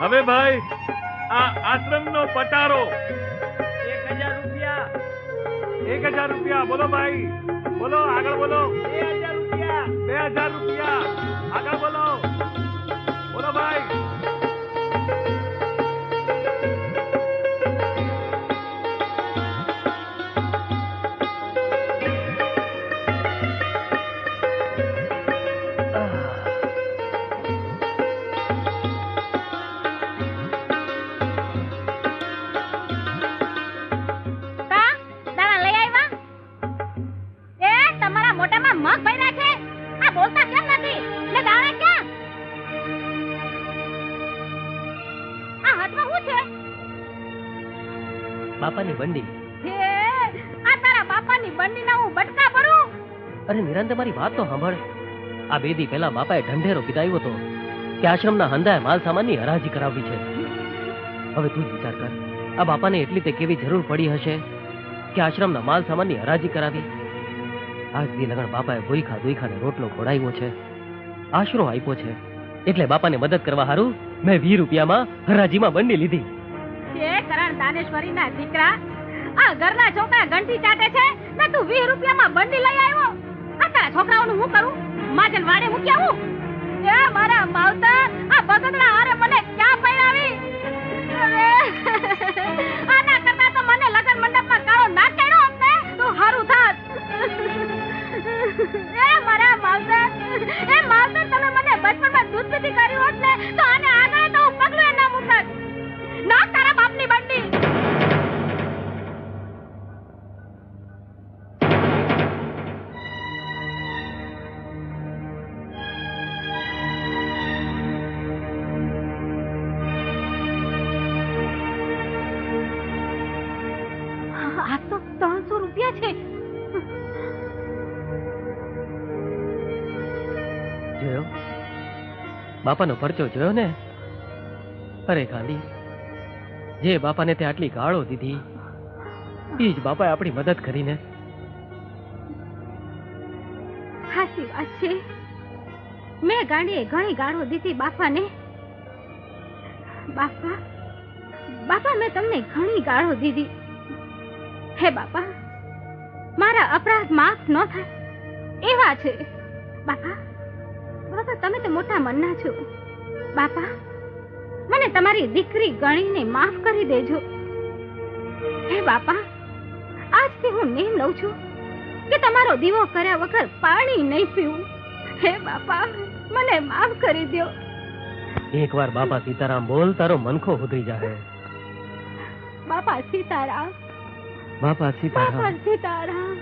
હવે ભાઈ આ આશ્રમનો પટારો 1000 રૂપિયા. 1000 રૂપિયા. બોલો ભાઈ, બોલો, આગળ બોલો. 2000 રૂપિયા. 2000 રૂપિયા. આગળ બોલો. બોલો ભાઈ. બાપાની બંડી. આ તારા બાપાની બંડી ના હું બટકા ભરું? અરે નિરાંતે મારી વાત તો સાંભળ. આ 2 દી પહેલા બાપાએ ઢંઢેરો પીધાવ્યો હતો કે આશ્રમના હંધાએ માલ સામાનની હરાજી કરાવવી છે. હવે તું જ વિચાર કર, આ બાપાને એટલી તે કેવી જરૂર પડી હશે કે આશ્રમના માલ સામાનની હરાજી કરાવી. આજ દી લગણ બાપાએ ભૂખા દુઈખાને રોટલો ખોડાવ્યો છે, આશરો આપ્યો છે, એટલે બાપાને મદદ કરવા હારું મેં 20 રૂપિયામાં હરાજીમાં બંડી લીધી. કરણ દાનેશ્વરી ના દીકરા, આ ઘરના છોકરા ઘંટી ચાટે છે ને તું 20 રૂપિયામાં બંડી લઈ આવ્યો. આ તારા છોકરાઓનું હું કરું? માજન વાડે મૂક્યા હું? એ મારા માવતર, આ બગડના હારે મને ક્યાં પૈણાવી? આના કરતા તો મને લગન મંડપમાં કાળો નાક કાઢ્યો હોત ને તો હારું થાત. એ મારા માવતર, તમે મને બચપણમાં દૂધ પીધી કર્યું હોત ને તો આને આગળ તો હું પગલું એ ના મૂકત. ના તારા બાપની બંડી. આ તો 300 રૂપિયા છે. જોયો બાપાનો પરચો જોયો ને? અરે ગાંધી, જે બાપાને તે આટલી ગાળો દીધી એ જ બાપાએ આપણી મદદ કરીને. સાચી વાત છે, મેં ગાંડીએ ઘણી ગાળો દીધી બાપાને. બાપા મેં તમને ઘણી ગાળો દીધી. હે બાપા, મારા અપરાધ માફ ન થાય એવા છે. બાપા તમે તો મોટા મનના છો. બાપા મને તમારી દીકરી ગણીને માફ કરી દેજો. હે બાપા, આજથી હું નેમ લઉં છું કે તમારો દીવો કર્યા વગર પાણી નહીં પીવું. હે બાપા, મને માફ કરી દો. એકવાર બાપા સીતારામ બોલ, તારો મનખો ઉતરી જાહે. બાપા સીતારામ. બાપા સીતારામ. બાપા સીતારામ.